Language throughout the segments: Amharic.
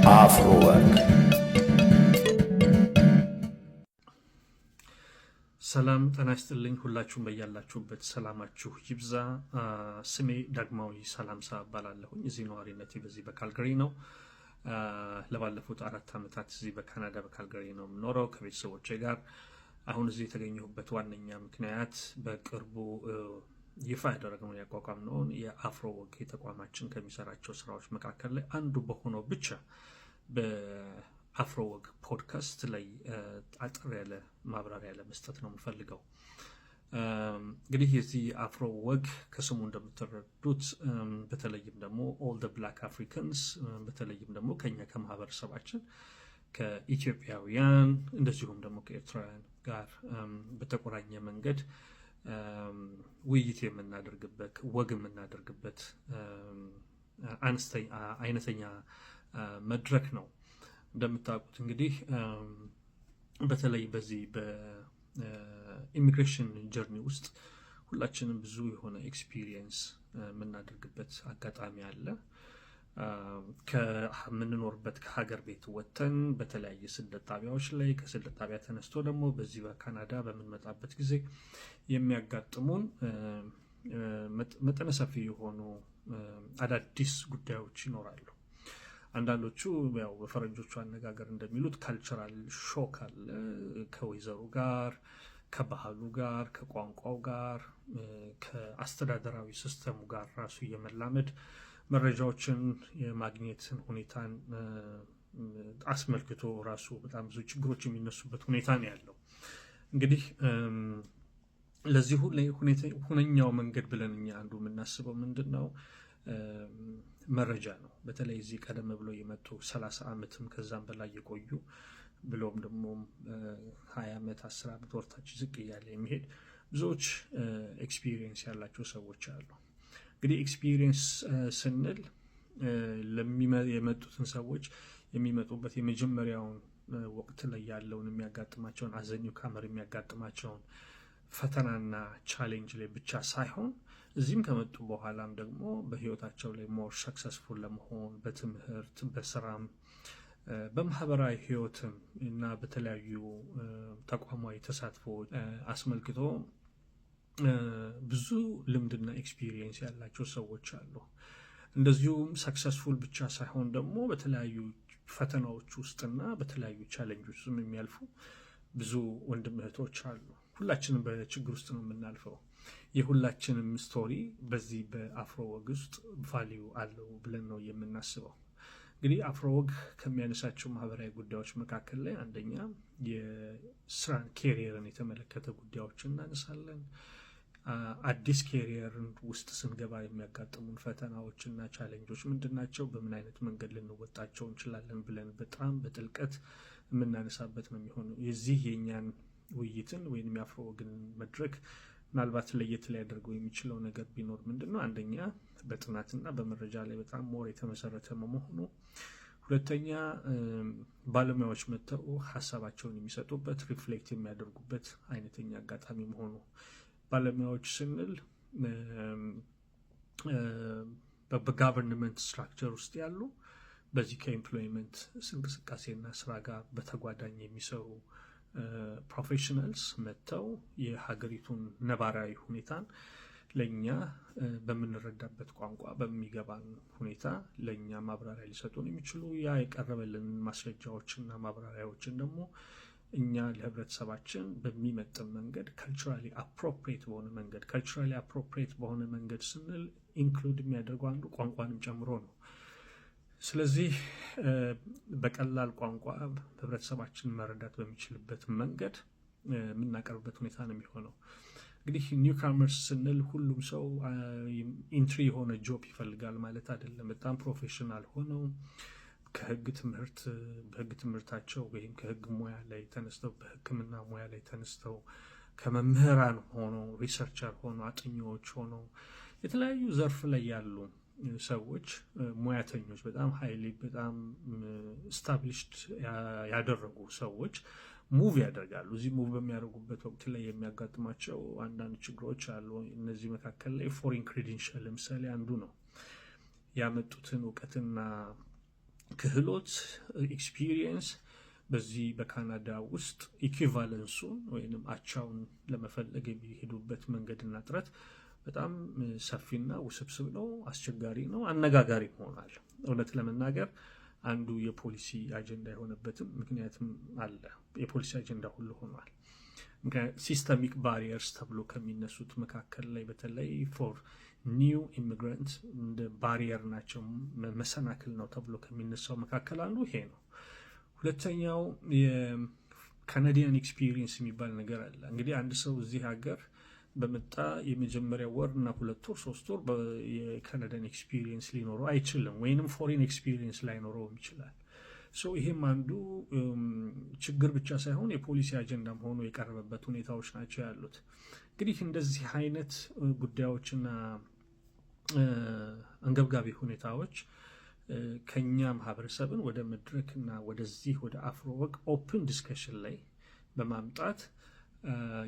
Afrowork ሰላም ጤና ይስጥልኝ። ሁላችሁም በያላችሁበት ሰላማችሁ ይብዛ። ስሜ ዳግማዊ ሰላምሳ እባላለሁኝ። እዚህ ነዋሪነቴ በዚህ በካልጋሪ ነው። ለባለፉት 4 ዓመታት እዚህ በካናዳ በካልጋሪ ነው የምኖረው ከቤተሰቦቼ ጋር። አሁን እዚህ የተገኘሁበት ዋነኛ ምክንያት በቅርቡ ይፋ ያደረግነውን ያቋቋምነውን የአፍሮወግ ተቋማችን ከሚሰራቸው ስራዎች መካከል ላይ አንዱ በሆነው ብቻ በአፍሮወግ ፖድካስት ላይ አጠር ያለ ማብራሪያ ለመስጠት ነው የምፈልገው። እንግዲህ የዚህ አፍሮወግ ከስሙ እንደምትረዱት በተለይም ደግሞ ኦል ዘ ብላክ አፍሪካንስ በተለይም ደግሞ ከኛ ከማህበረሰባችን ከኢትዮጵያውያን እንደዚሁም ደግሞ ከኤርትራውያን ጋር በተቆራኘ መንገድ ውይይት የምናደርግበት ወግ የምናደርግበት አይነተኛ መድረክ ነው። እንደምታውቁት እንግዲህ በተለይ በዚህ በኢሚግሬሽን ጀርኒ ውስጥ ሁላችንም ብዙ የሆነ ኤክስፒሪየንስ የምናደርግበት አጋጣሚ አለ። ከምንኖርበት ከሀገር ቤት ወጥተን በተለያየ ስደት ጣቢያዎች ላይ ከስደት ጣቢያ ተነስቶ ደግሞ በዚህ በካናዳ በምንመጣበት ጊዜ የሚያጋጥሙን መጠነ ሰፊ የሆኑ አዳዲስ ጉዳዮች ይኖራሉ። አንዳንዶቹ ያው በፈረንጆቹ አነጋገር እንደሚሉት ካልቸራል ሾክ አለ። ከወይዘሩ ጋር፣ ከባህሉ ጋር፣ ከቋንቋው ጋር፣ ከአስተዳደራዊ ሲስተሙ ጋር ራሱ የመላመድ መረጃዎችን የማግኘትን ሁኔታን አስመልክቶ ራሱ በጣም ብዙ ችግሮች የሚነሱበት ሁኔታ ነው ያለው። እንግዲህ ለዚህ ሁነኛው መንገድ ብለን እኛ አንዱ የምናስበው ምንድን ነው? መረጃ ነው። በተለይ እዚህ ቀደም ብሎ የመጡ 30 ዓመትም ከዛም በላይ የቆዩ ብሎም ደግሞ 20 ዓመት 10 ዓመት ወርታች ዝቅ እያለ የሚሄድ ብዙዎች ኤክስፒሪየንስ ያላቸው ሰዎች አሉ። እንግዲህ ኤክስፒሪየንስ ስንል የመጡትን ሰዎች የሚመጡበት የመጀመሪያውን ወቅት ላይ ያለውን የሚያጋጥማቸውን አዘኙ ካመር የሚያጋጥማቸውን ፈተናና ቻሌንጅ ላይ ብቻ ሳይሆን እዚህም ከመጡ በኋላም ደግሞ በህይወታቸው ላይ ሞር ሰክሰስፉል ለመሆን በትምህርት በስራም በማህበራዊ ህይወትም እና በተለያዩ ተቋማዊ ተሳትፎ አስመልክቶ ብዙ ልምድና ኤክስፒሪየንስ ያላቸው ሰዎች አሉ። እንደዚሁም ሰክሰስፉል ብቻ ሳይሆን ደግሞ በተለያዩ ፈተናዎች ውስጥና በተለያዩ ቻሌንጆች ውስጥ የሚያልፉ ብዙ ወንድም እህቶች አሉ። ሁላችንም በችግር ውስጥ ነው የምናልፈው። የሁላችንም ስቶሪ በዚህ በአፍሮወግ ውስጥ ቫሊዩ አለው ብለን ነው የምናስበው። እንግዲህ አፍሮወግ ከሚያነሳቸው ማህበራዊ ጉዳዮች መካከል ላይ አንደኛ የስራን ኬሪየርን የተመለከተ ጉዳዮችን እናነሳለን። አዲስ ኬሪየርን ውስጥ ስንገባ የሚያጋጥሙን ፈተናዎች እና ቻሌንጆች ምንድናቸው? በምን አይነት መንገድ ልንወጣቸው እንችላለን ብለን በጣም በጥልቀት የምናነሳበት ነው የሚሆነው። የዚህ የእኛን ውይይትን ወይም የአፍሮወግን መድረክ ምናልባት ለየት ሊያደርገው የሚችለው ነገር ቢኖር ምንድነው? አንደኛ በጥናትና በመረጃ ላይ በጣም ሞር የተመሰረተ መሆኑ፣ ሁለተኛ ባለሙያዎች መጥተው ሀሳባቸውን የሚሰጡበት ሪፍሌክት የሚያደርጉበት አይነተኛ አጋጣሚ መሆኑ። ባለሙያዎች ስንል በጋቨርንመንት ስትራክቸር ውስጥ ያሉ በዚህ ከኤምፕሎይመንት እንቅስቃሴና ስራ ጋር በተጓዳኝ የሚሰሩ ፕሮፌሽናልስ መጥተው የሀገሪቱን ነባራዊ ሁኔታን ለእኛ በምንረዳበት ቋንቋ በሚገባን ሁኔታ ለእኛ ማብራሪያ ሊሰጡን የሚችሉ ያ የቀረበልን ማስረጃዎችና ማብራሪያዎችን ደግሞ እኛ ለህብረተሰባችን በሚመጥን መንገድ ካልቸራሊ አፕሮፕሪየት በሆነ መንገድ ስንል ኢንክሉድ የሚያደርገው አንዱ ቋንቋንም ጨምሮ ነው። ስለዚህ በቀላል ቋንቋ ህብረተሰባችን መረዳት በሚችልበት መንገድ የምናቀርብበት ሁኔታ ነው የሚሆነው። እንግዲህ ኒውካመርስ ስንል ሁሉም ሰው ኢንትሪ የሆነ ጆብ ይፈልጋል ማለት አይደለም። በጣም ፕሮፌሽናል ሆነው በህግ ትምህርታቸው ወይም ከህግ ሙያ ላይ ተነስተው በህክምና ሙያ ላይ ተነስተው ከመምህራን ሆኖ ሪሰርቸር ሆኖ አጥኚዎች ሆኖ የተለያዩ ዘርፍ ላይ ያሉ ሰዎች ሙያተኞች በጣም በጣም ስታብሊሽድ ያደረጉ ሰዎች ሙቭ ያደርጋሉ። እዚህ ሙቭ በሚያደርጉበት ወቅት ላይ የሚያጋጥማቸው አንዳንድ ችግሮች አሉ። እነዚህ መካከል ላይ ፎሪን ክሬዴንሻል ለምሳሌ አንዱ ነው። ያመጡትን እውቀትና ክህሎት ኤክስፒሪየንስ በዚህ በካናዳ ውስጥ ኢኩቫለንሱን ወይንም አቻውን ለመፈለግ የሚሄዱበት መንገድና ጥረት በጣም ሰፊና ውስብስብ ነው፣ አስቸጋሪ ነው፣ አነጋጋሪ ይሆናል። እውነት ለመናገር አንዱ የፖሊሲ አጀንዳ የሆነበትም ምክንያትም አለ። የፖሊሲ አጀንዳ ሁሉ ሆኗል። ሲስተሚክ ባሪየርስ ተብሎ ከሚነሱት መካከል ላይ በተለይ ፎር ኒው ኢሚግራንት እንደ ባሪየር ናቸው፣ መሰናክል ነው ተብሎ ከሚነሳው መካከል አንዱ ይሄ ነው። ሁለተኛው የካናዲያን ኤክስፒሪየንስ የሚባል ነገር አለ። እንግዲህ አንድ ሰው እዚህ ሀገር በመጣ የመጀመሪያ ወር እና 2 ወር 3 ወር የካናዳን ኤክስፒሪየንስ ሊኖረው አይችልም፣ ወይንም ፎሬን ኤክስፒሪየንስ ላይኖረውም ይችላል። ይሄም አንዱ ችግር ብቻ ሳይሆን የፖሊሲ አጀንዳም ሆኖ የቀረበበት ሁኔታዎች ናቸው ያሉት። እንግዲህ እንደዚህ አይነት ጉዳዮችና አንገብጋቢ ሁኔታዎች ከኛ ማህበረሰብን ወደ መድረክና ወደዚህ ወደ አፍሮ ወግ ኦፕን ዲስከሽን ላይ በማምጣት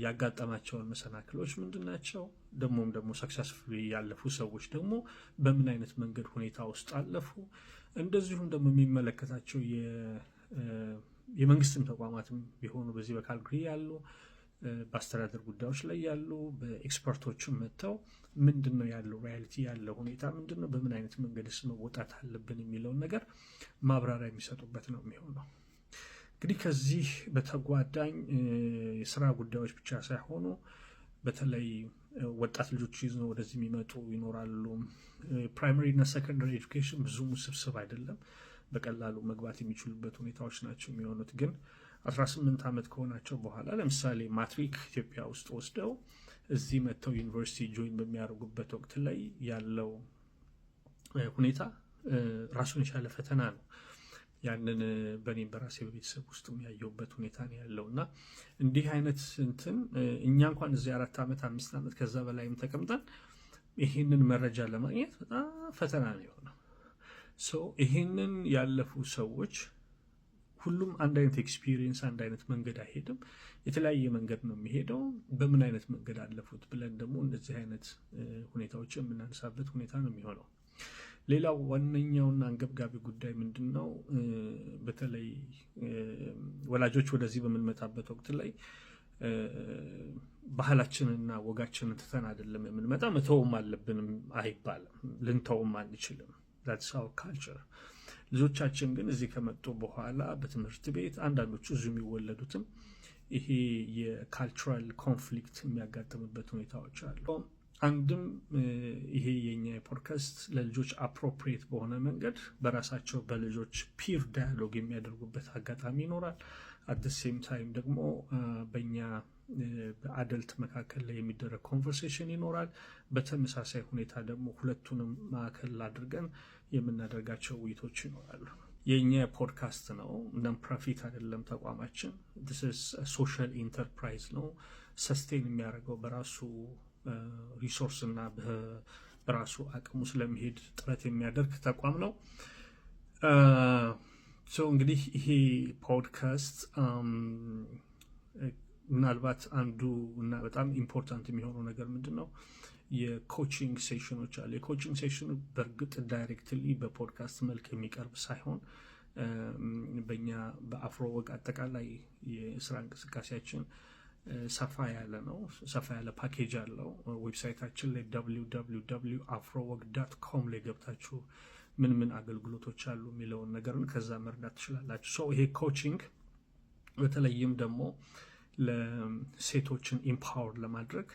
ያጋጠማቸውን መሰናክሎች ምንድናቸው፣ ደግሞ ሰክሰስፉሊ ያለፉ ሰዎች ደግሞ በምን አይነት መንገድ ሁኔታ ውስጥ አለፉ፣ እንደዚሁም ደግሞ የሚመለከታቸው የመንግስትም ተቋማትም ቢሆኑ በዚህ በካልጋሪ ያሉ በአስተዳደር ጉዳዮች ላይ ያሉ በኤክስፐርቶችም መጥተው ምንድነው ያለው ሪያሊቲ ያለው ሁኔታ ምንድነው፣ በምን አይነት መንገድስ መወጣት አለብን የሚለውን ነገር ማብራሪያ የሚሰጡበት ነው የሚሆነው። እንግዲህ ከዚህ በተጓዳኝ የስራ ጉዳዮች ብቻ ሳይሆኑ በተለይ ወጣት ልጆች ይዘው ወደዚህ የሚመጡ ይኖራሉ። ፕራይመሪ እና ሰከንደሪ ኤጁኬሽን ብዙም ውስብስብ አይደለም፣ በቀላሉ መግባት የሚችሉበት ሁኔታዎች ናቸው የሚሆኑት። ግን 18 ዓመት ከሆናቸው በኋላ ለምሳሌ ማትሪክ ኢትዮጵያ ውስጥ ወስደው እዚህ መጥተው ዩኒቨርሲቲ ጆይን በሚያደርጉበት ወቅት ላይ ያለው ሁኔታ ራሱን የቻለ ፈተና ነው። ያንን በእኔም በራሴ በቤተሰብ ውስጥ ያየሁበት ሁኔታ ነው ያለው እና እንዲህ አይነት እንትን እኛ እንኳን እዚህ 4 ዓመት 5 ዓመት ከዛ በላይም ተቀምጠን ይህንን መረጃ ለማግኘት በጣም ፈተና ነው የሆነው። ይህንን ያለፉ ሰዎች ሁሉም አንድ አይነት ኤክስፒሪየንስ አንድ አይነት መንገድ አይሄድም፣ የተለያየ መንገድ ነው የሚሄደው። በምን አይነት መንገድ አለፉት ብለን ደግሞ እንደዚህ አይነት ሁኔታዎች የምናነሳበት ሁኔታ ነው የሚሆነው። ሌላው ዋነኛውና አንገብጋቢ ጉዳይ ምንድን ነው? በተለይ ወላጆች ወደዚህ በምንመጣበት ወቅት ላይ ባህላችንና ወጋችንን ትተን አይደለም የምንመጣ፣ መተውም አለብንም አይባልም፣ ልንተውም አንችልም። that's our culture። ልጆቻችን ግን እዚህ ከመጡ በኋላ በትምህርት ቤት አንዳንዶቹ እዚሁ የሚወለዱትም ይሄ የካልቸራል ኮንፍሊክት የሚያጋጥምበት ሁኔታዎች አሉ። አንድም ይሄ የኛ ፖድካስት ለልጆች አፕሮፕሪየት በሆነ መንገድ በራሳቸው በልጆች ፒር ዳያሎግ የሚያደርጉበት አጋጣሚ ይኖራል። አት ዘ ሴም ታይም ደግሞ በእኛ በአደልት መካከል ላይ የሚደረግ ኮንቨርሴሽን ይኖራል። በተመሳሳይ ሁኔታ ደግሞ ሁለቱንም ማዕከል አድርገን የምናደርጋቸው ውይይቶች ይኖራሉ። የኛ ፖድካስት ነው፣ ነን ፕሮፊት አይደለም ተቋማችን። ሶሻል ኢንተርፕራይዝ ነው። ሰስቴን የሚያደርገው በራሱ ሪሶርስ እና በራሱ አቅሙ ስለሚሄድ ጥረት የሚያደርግ ተቋም ነው። እንግዲህ ይሄ ፖድካስት ምናልባት አንዱ እና በጣም ኢምፖርታንት የሚሆነው ነገር ምንድን ነው? የኮቺንግ ሴሽኖች አሉ። የኮቺንግ ሴሽኑ በእርግጥ ዳይሬክትሊ በፖድካስት መልክ የሚቀርብ ሳይሆን በእኛ በአፍሮ ወግ አጠቃላይ የስራ እንቅስቃሴያችን ሰፋ ያለ ነው። ሰፋ ያለ ፓኬጅ አለው። ዌብሳይታችን ላይ www.afrowog.com ላይ ገብታችሁ ምን አገልግሎቶች አሉ የሚለውን ነገርን ከዛ መርዳት ትችላላችሁ። ይሄ ኮቺንግ በተለይም ደግሞ ለሴቶችን ኢምፓወር ለማድረግ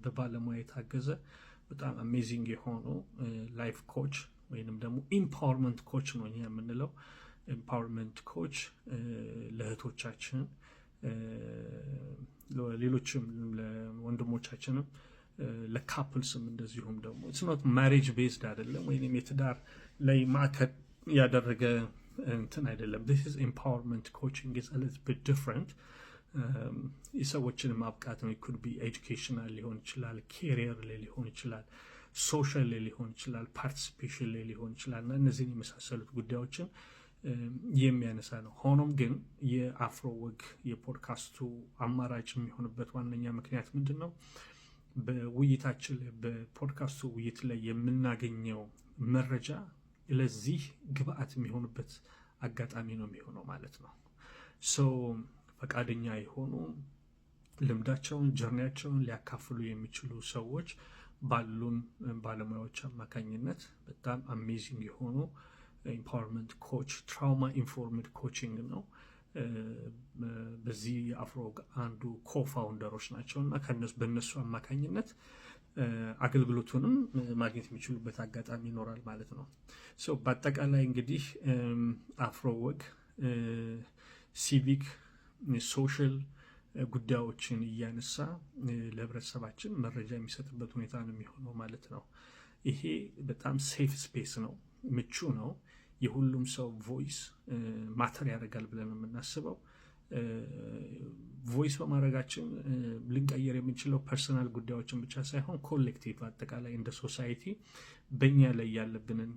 በባለሙያ የታገዘ በጣም አሜዚንግ የሆኑ ላይፍ ኮች ወይንም ደግሞ ኢምፓወርመንት ኮች ነው እኛ የምንለው። ኢምፓወርመንት ኮች ለእህቶቻችን ሌሎችም ለወንድሞቻችንም ለካፕልስም እንደዚሁም ደግሞ ኢትስ ኖት ማሬጅ ቤዝድ አይደለም ወይንም የትዳር ላይ ማዕከል ያደረገ እንትን አይደለም። this is empowerment coaching is a little bit different። የሰዎችን ማብቃት ነው። could be educational ሊሆን ይችላል፣ career ላይ ሊሆን ይችላል፣ social ላይ ሊሆን ይችላል፣ participation ላይ ሊሆን ይችላል እና እነዚህን የመሳሰሉት ጉዳዮችን የሚያነሳ ነው። ሆኖም ግን የአፍሮ ወግ የፖድካስቱ አማራጭ የሚሆንበት ዋነኛ ምክንያት ምንድን ነው? በውይይታችን ላይ በፖድካስቱ ውይይት ላይ የምናገኘው መረጃ ለዚህ ግብአት የሚሆኑበት አጋጣሚ ነው የሚሆነው ማለት ነው። ሰው ፈቃደኛ የሆኑ ልምዳቸውን ጀርኒያቸውን ሊያካፍሉ የሚችሉ ሰዎች ባሉን ባለሙያዎች አማካኝነት በጣም አሜዚንግ የሆኑ ኢምፓወርመንት ኮች ትራውማ ኢንፎርምድ ኮቺንግ ነው። በዚህ የአፍሮወግ አንዱ ኮፋውንደሮች ናቸው እና በእነሱ አማካኝነት አገልግሎቱንም ማግኘት የሚችሉበት አጋጣሚ ይኖራል ማለት ነው። በአጠቃላይ እንግዲህ አፍሮወግ ሲቪክ ሶሻል ጉዳዮችን እያነሳ ለህብረተሰባችን መረጃ የሚሰጥበት ሁኔታ ነው የሚሆነው ማለት ነው። ይሄ በጣም ሴፍ ስፔስ ነው፣ ምቹ ነው። የሁሉም ሰው ቮይስ ማተር ያደርጋል ብለን የምናስበው ቮይስ በማድረጋችን ልንቀየር የምንችለው ፐርሰናል ጉዳዮችን ብቻ ሳይሆን ኮሌክቲቭ አጠቃላይ እንደ ሶሳይቲ በእኛ ላይ ያለብንን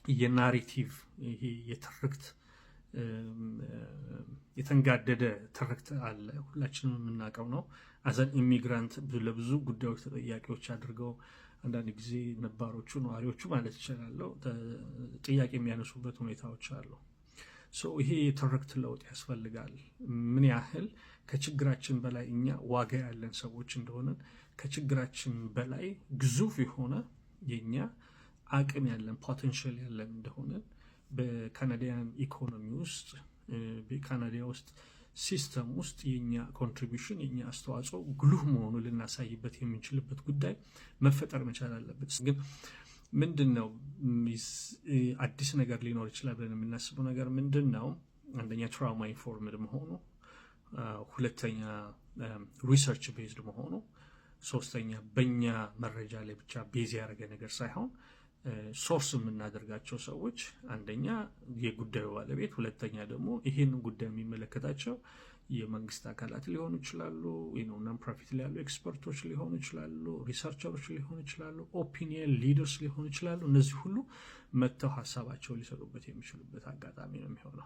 የናሬቲቭ ይሄ የትርክት የተንጋደደ ትርክት አለ፣ ሁላችንም የምናውቀው ነው። አዘን ኢሚግራንት ለብዙ ጉዳዮች ተጠያቂዎች አድርገው አንዳንድ ጊዜ ነባሮቹ ነዋሪዎቹ ማለት ይችላለሁ ጥያቄ የሚያነሱበት ሁኔታዎች አሉ። ይሄ የትርክት ለውጥ ያስፈልጋል። ምን ያህል ከችግራችን በላይ እኛ ዋጋ ያለን ሰዎች እንደሆነን፣ ከችግራችን በላይ ግዙፍ የሆነ የኛ አቅም ያለን ፖቴንሻል ያለን እንደሆነን በካናዲያን ኢኮኖሚ ውስጥ በካናዳ ውስጥ ሲስተም ውስጥ የኛ ኮንትሪቢዩሽን የኛ አስተዋጽኦ ጉልህ መሆኑ ልናሳይበት የምንችልበት ጉዳይ መፈጠር መቻል አለበት። ግን ምንድነው አዲስ ነገር ሊኖር ይችላል ብለን የምናስበው ነገር ምንድነው? አንደኛ ትራውማ ኢንፎርምድ መሆኑ፣ ሁለተኛ ሪሰርች ቤዝድ መሆኑ፣ ሶስተኛ በእኛ መረጃ ላይ ብቻ ቤዝ ያደረገ ነገር ሳይሆን ሶርስ የምናደርጋቸው ሰዎች አንደኛ የጉዳዩ ባለቤት፣ ሁለተኛ ደግሞ ይህን ጉዳይ የሚመለከታቸው የመንግስት አካላት ሊሆኑ ይችላሉ፣ ናን ፕሮፊት ላይ ያሉ ኤክስፐርቶች ሊሆኑ ይችላሉ፣ ሪሰርቸሮች ሊሆኑ ይችላሉ፣ ኦፒኒየን ሊደርስ ሊሆኑ ይችላሉ። እነዚህ ሁሉ መጥተው ሀሳባቸው ሊሰጡበት የሚችሉበት አጋጣሚ ነው የሚሆነው።